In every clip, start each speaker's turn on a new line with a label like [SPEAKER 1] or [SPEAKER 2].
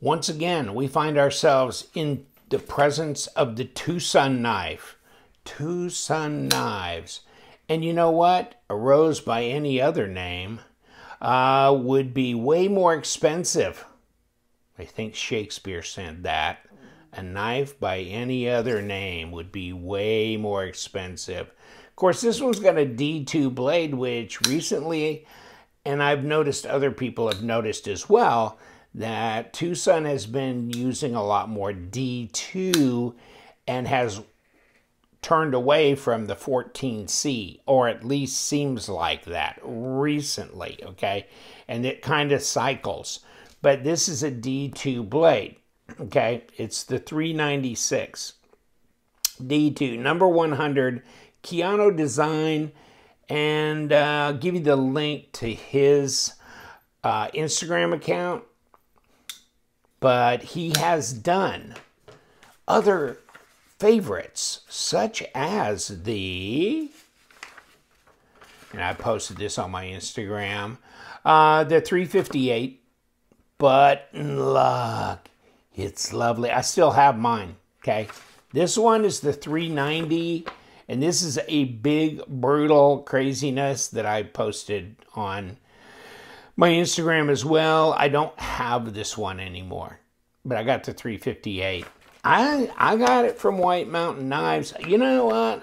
[SPEAKER 1] Once again, we find ourselves in the presence of the Tucson knife. Tucson knives. And you know what? A rose by any other name would be way more expensive. I think Shakespeare said that. A knife by any other name would be way more expensive. Of course, this one's got a D2 blade, which recently, and I've noticed other people have noticed as well, that Tucson has been using a lot more D2 and has turned away from the 14C, or at least seems like that recently, okay? And it kind of cycles. But this is a D2 blade, okay? It's the 396 D2, number 100, Keanu design, and I'll give you the link to his Instagram account. But he has done other favorites, such as the, and I posted this on my Instagram, the 358 button lock. It's lovely. I still have mine, okay? This one is the 390, and this is a big, brutal craziness that I posted on my Instagram as well. I don't have this one anymore, but I got the 358. I got it from White Mountain Knives. You know what?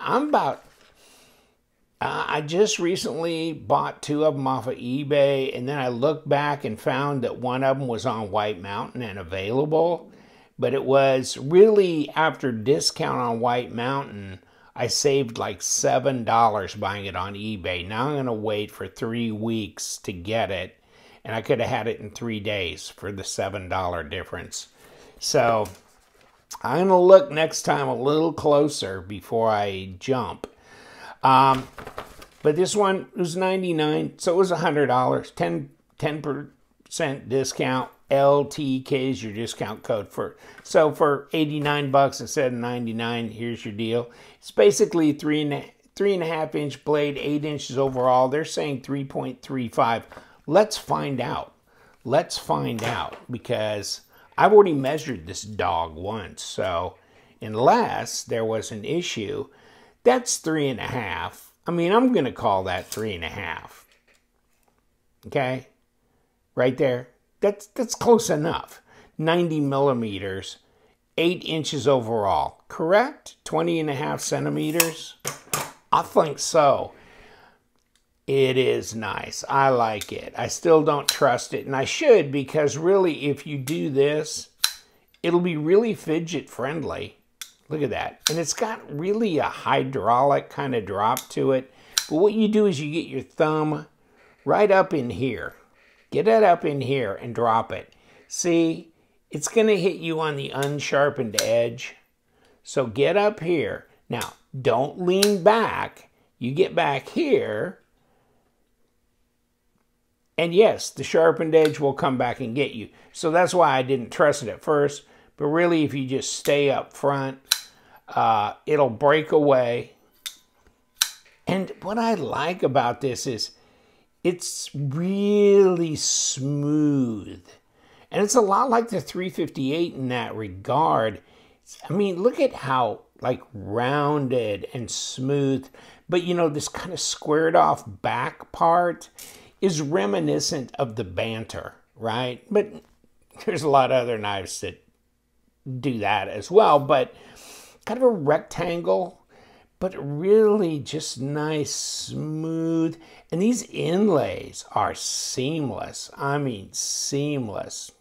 [SPEAKER 1] I just recently bought 2 of them off of eBay, and then I looked back and found that one of them was on White Mountain and available, but it was really after discount on White Mountain. I saved like $7 buying it on eBay. Now I'm going to wait for 3 weeks to get it. And I could have had it in 3 days for the $7 difference. So I'm going to look next time a little closer before I jump. But this one was $99, so it was $100. 10% discount. LTK is your discount code for. So for $89 instead of $99, here's your deal. It's basically 3.5 inch blade, 8 inches overall. They're saying 3.35. Let's find out. Let's find out, because I've already measured this dog once. So unless there was an issue, that's 3.5. I mean, I'm going to call that 3.5. Okay? Right there. That's close enough. 90 millimeters, 8 inches overall. Correct? 20.5 centimeters? I think so. It is nice. I like it. I still don't trust it, and I should, because really, if you do this, it'll be really fidget friendly. Look at that. And it's got really a hydraulic kind of drop to it. But what you do is you get your thumb right up in here. Get it up in here and drop it. See, it's going to hit you on the unsharpened edge. So get up here. Now, don't lean back. You get back here. And yes, the sharpened edge will come back and get you. So that's why I didn't trust it at first. But really, if you just stay up front, it'll break away. And what I like about this is it's really smooth. And it's a lot like the 358 in that regard. I mean, look at how like rounded and smooth. But you know, this kind of squared off back part is reminiscent of the Banter, right? But there's a lot of other knives that do that as well. But kind of a rectangle, but really just nice, smooth. And these inlays are seamless. I mean, seamless.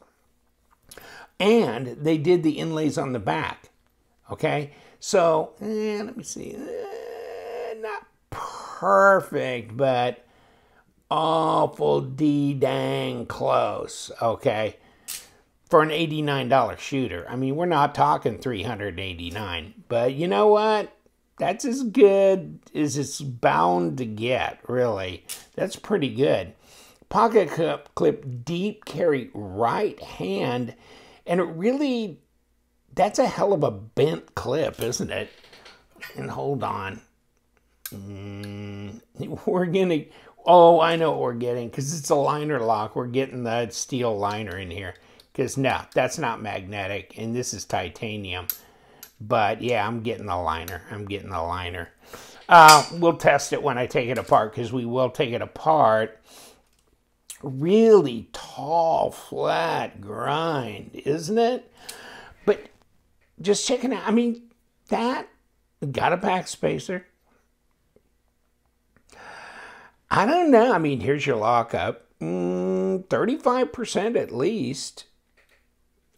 [SPEAKER 1] And they did the inlays on the back, okay? So, let me see. Not perfect, but awful D-dang close, okay? For an $89 shooter. I mean, we're not talking $389. But you know what? That's as good as it's bound to get, really. That's pretty good. Pocket clip, deep carry, right hand. And it really, that's a hell of a bent clip, isn't it? And hold on. We're going to, oh, I know what we're getting, because it's a liner lock. We're getting that steel liner in here. because no, that's not magnetic, and this is titanium. But yeah, I'm getting the liner. I'm getting the liner. We'll test it when I take it apart, because we will take it apart. Really tall, flat grind, isn't it? But just checking out, I mean, that got a back spacer. I don't know. I mean, here's your lockup. 35% at least.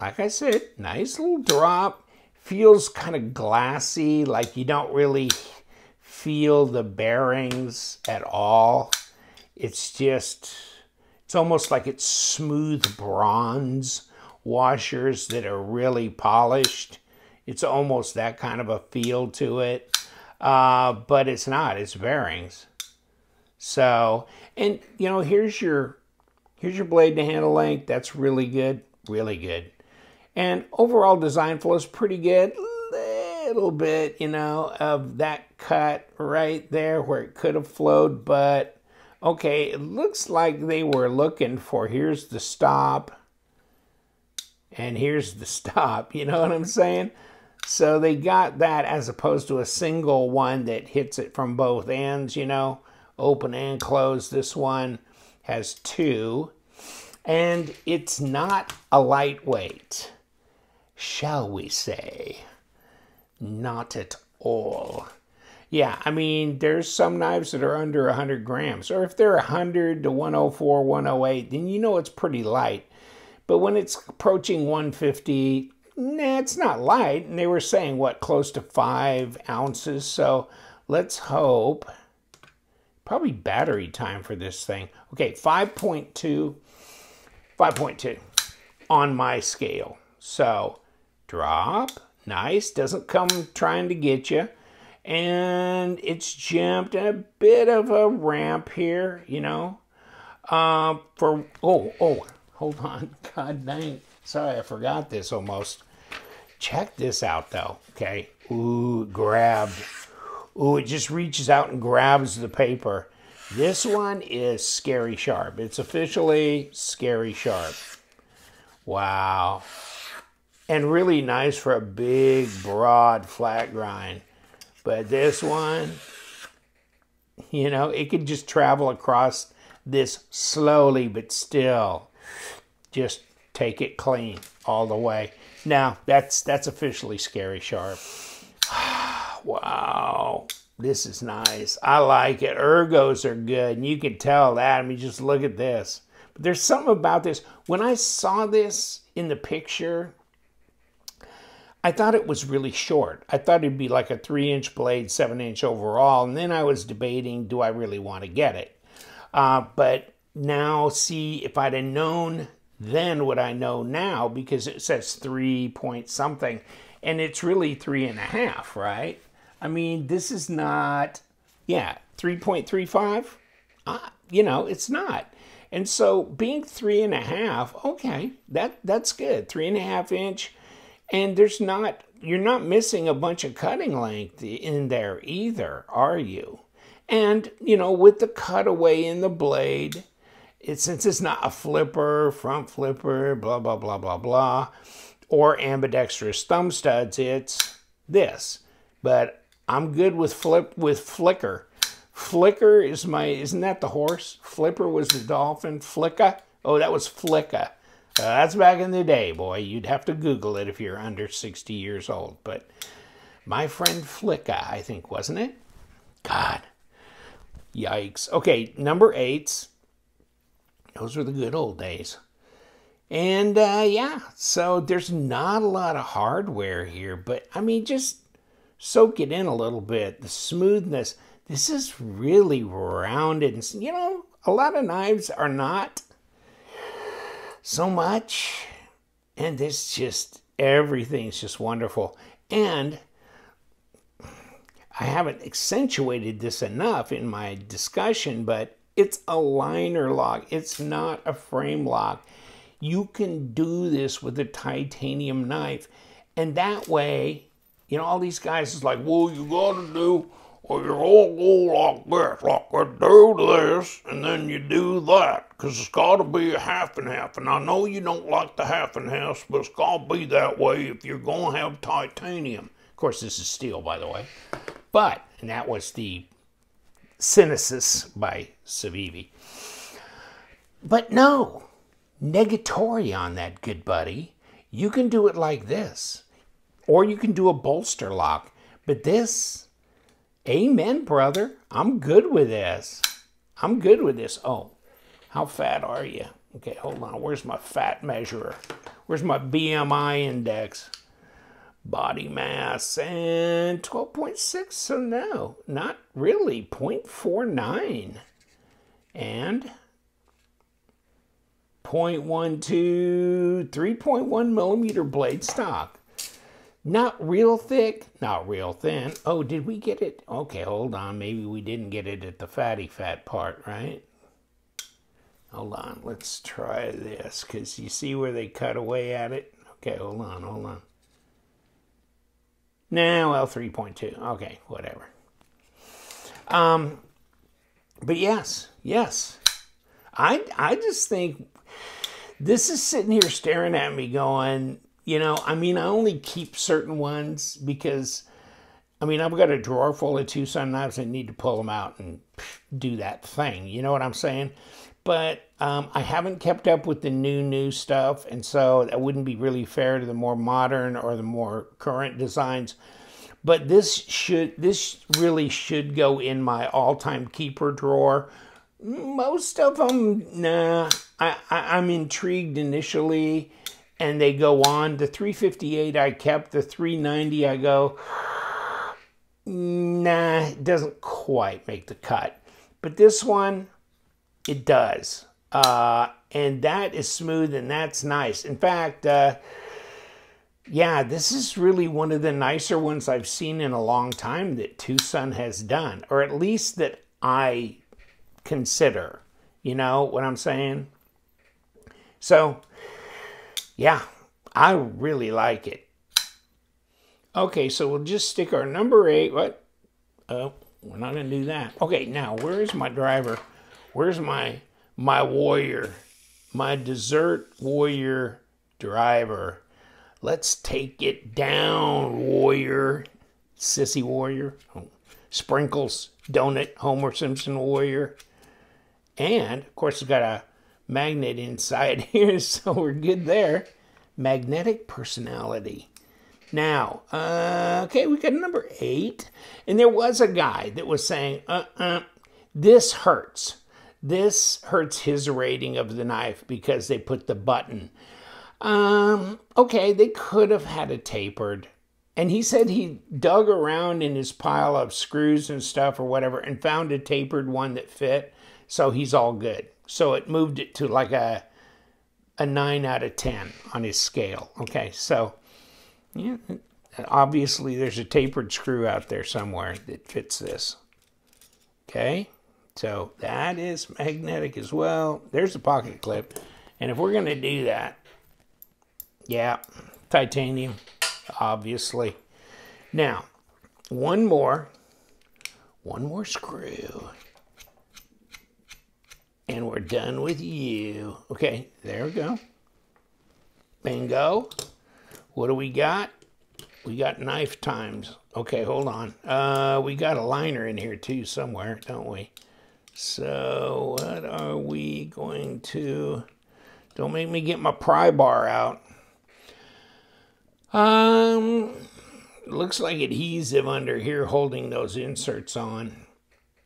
[SPEAKER 1] Like I said, nice little drop. Feels kind of glassy, like you don't really feel the bearings at all. It's just, it's almost like it's smooth bronze washers that are really polished. It's almost that kind of a feel to it. But it's not, it's bearings. So, and you know, here's your blade to handle length. That's really good, really good. And overall design flow is pretty good. Little bit, you know, of that cut right there where it could have flowed, but okay, it looks like they were looking for, here's the stop, and here's the stop, you know what I'm saying? So they got that as opposed to a single one that hits it from both ends, you know, open and close. This one has two, and it's not a lightweight, shall we say. Not at all. Yeah, I mean, there's some knives that are under 100 grams, or if they're 100 to 104, 108, then you know it's pretty light. But when it's approaching 150, nah, it's not light. And they were saying, what, close to 5 ounces. So let's hope. Probably battery time for this thing. Okay, 5.2 on my scale. So drop. Nice, doesn't come trying to get you. And it's jumped a bit of a ramp here, you know. Hold on. God dang. Sorry, I forgot this almost. Check this out, though, okay? Ooh, grabbed. Ooh, it just reaches out and grabs the paper. This one is scary sharp. It's officially scary sharp. Wow. And really nice for a big, broad, flat grind. But this one, you know, it could just travel across this slowly, but still just take it clean all the way. Now, that's officially scary sharp. Wow. This is nice. I like it. Ergos are good, and you can tell that. I mean, just look at this. But there's something about this. When I saw this in the picture, I thought it was really short. I thought it'd be like a 3-inch blade, 7-inch overall, and then I was debating, do I really want to get it? But now, see, if I'd have known then what I know now, because it says 3 point something, and it's really 3.5, right? I mean, this is not, yeah, 3.35? You know, it's not. And so being 3.5, okay, that's good. 3.5 inch. And there's not, you're not missing a bunch of cutting length in there either, are you? And, you know, with the cutaway in the blade, since it's not a flipper, front flipper, blah, blah, blah, blah, blah, or ambidextrous thumb studs, it's this. But I'm good with flicker. Flicker is isn't that the horse? Flipper was the dolphin. Flicka? Oh, that was Flicka. That's back in the day, boy. You'd have to Google it if you're under 60 years old. But my friend Flicka, I think, wasn't it? God. Yikes. Okay, number 8s. Those were the good old days. And, yeah, so there's not a lot of hardware here. But, I mean, just soak it in a little bit. The smoothness. This is really rounded. And, you know, a lot of knives are not so much, and this just, everything's just wonderful. And I haven't accentuated this enough in my discussion, but it's a liner lock. It's not a frame lock. You can do this with a titanium knife, and that way, you know, all these guys is like, well, you gotta do
[SPEAKER 2] well, you all go like this, like you do this, and then you do that, because it's got to be a half and half. And I know you don't like the half and half, but it's got to be that way if you're going to have titanium.
[SPEAKER 1] Of course, this is steel, by the way. But, and that was the Synesis by Civivi. But no, negatory on that, good buddy. You can do it like this, or you can do a bolster lock. But this, amen, brother. I'm good with this. I'm good with this. Oh, how fat are you? Okay, hold on. Where's my fat measurer? Where's my BMI index? Body mass, and 12.6, so no, not really, 0.49. And 0.12, 3.1 millimeter blade stock. Not real thick, not real thin. Oh, did we get it? Okay, hold on. Maybe we didn't get it at the fatty fat part, right? Hold on. Let's try this, because you see where they cut away at it? Okay, hold on, hold on. Nah, well, 3.2. Okay, whatever. But yes. I just think this is sitting here staring at me going, you know, I mean, I only keep certain ones because, I mean, I've got a drawer full of Tucson knives. I need to pull them out and do that thing. You know what I'm saying? But I haven't kept up with the new stuff, and so that wouldn't be really fair to the more modern or the more current designs. But this really should go in my all-time keeper drawer. Most of them, nah. I'm intrigued initially, and they go on. The 358 I kept. The 390 I go, nah, it doesn't quite make the cut. But this one, it does. And that is smooth, and that's nice. In fact, yeah, this is really one of the nicer ones I've seen in a long time that Tucson has done, or at least that I consider. You know what I'm saying? So, yeah, I really like it. Okay, so we'll just stick our number 8. What? Oh, we're not going to do that. Okay, now, where's my driver? Where's my warrior? My Desert Warrior driver. Let's take it down, warrior. Sissy warrior. Oh, Sprinkles, donut, Homer Simpson warrior. And, of course, it's got a magnet inside here, so we're good there. Magnetic personality. Now, okay, we got number 8. And there was a guy that was saying, this hurts. This hurts his rating of the knife because they put the button. Okay, they could have had it tapered. And he said he dug around in his pile of screws and stuff or whatever and found a tapered one that fit. So he's all good. So it moved it to like a 9 out of 10 on his scale. Okay, so yeah, obviously there's a tapered screw out there somewhere that fits this. Okay, so that is magnetic as well. There's a pocket clip. And if we're going to do that, yeah, titanium, obviously. Now, one more screw. And we're done with you. Okay, there we go. Bingo. What do we got? We got knife times. Okay, hold on. We got a liner in here too somewhere, don't we? So what are we going to... Don't make me get my pry bar out. Looks like adhesive under here holding those inserts on.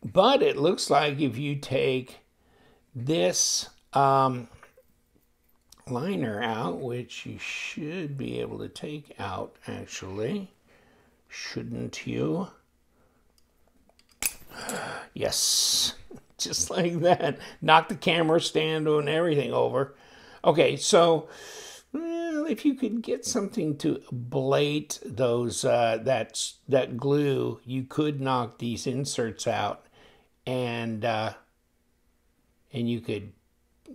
[SPEAKER 1] But it looks like if you take this liner out, which you should be able to take out actually, shouldn't you? Yes, just like that. Knock the camera stand and everything over. Okay, so well, if you could get something to ablate those that glue, you could knock these inserts out, and you could,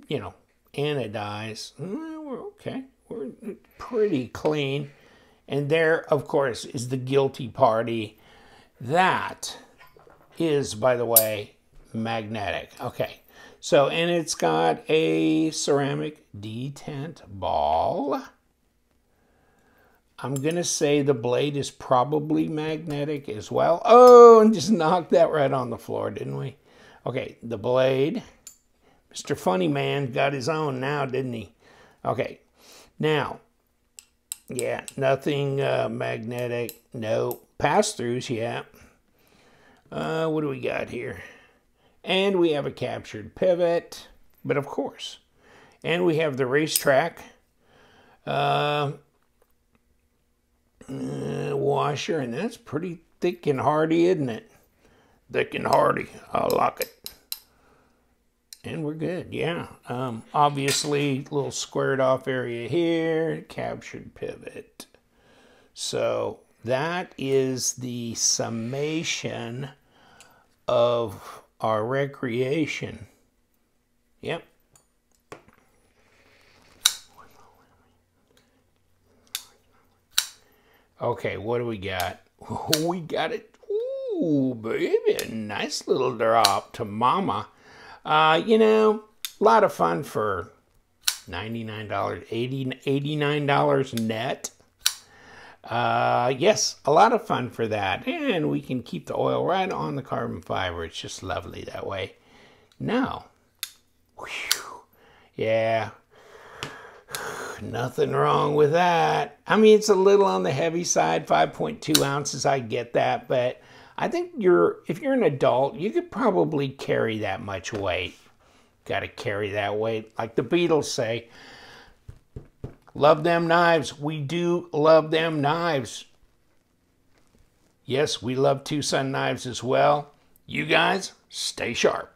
[SPEAKER 1] you know, anodize. We're okay. We're pretty clean. And there, of course, is the guilty party that is, by the way, magnetic. Okay, so, and it's got a ceramic detent ball. I'm going to say the blade is probably magnetic as well. Oh, and just knocked that right on the floor, didn't we? Okay, the blade. Mr. Funny Man got his own now, didn't he? Okay, now, yeah, nothing magnetic. No. Pass-throughs, yeah. What do we got here? And we have a captured pivot, but of course. And we have the racetrack washer, and that's pretty thick and hardy, isn't it?
[SPEAKER 2] Thick and hardy. I like it.
[SPEAKER 1] And we're good, yeah. Obviously, little squared off area here, captured pivot. So that is the summation of our recreation. Yep. Okay, what do we got? We got it. Ooh, baby, a nice little drop to mama. You know, a lot of fun for $99, $89 net. Yes, a lot of fun for that. And we can keep the oil right on the carbon fiber. It's just lovely that way. Now, whew, yeah, nothing wrong with that. I mean, it's a little on the heavy side, 5.2 ounces. I get that, but I think if you're an adult, you could probably carry that much weight. Got to carry that weight. Like the Beatles say, love them knives. We do love them knives. Yes, we love Tucson knives as well. You guys, stay sharp.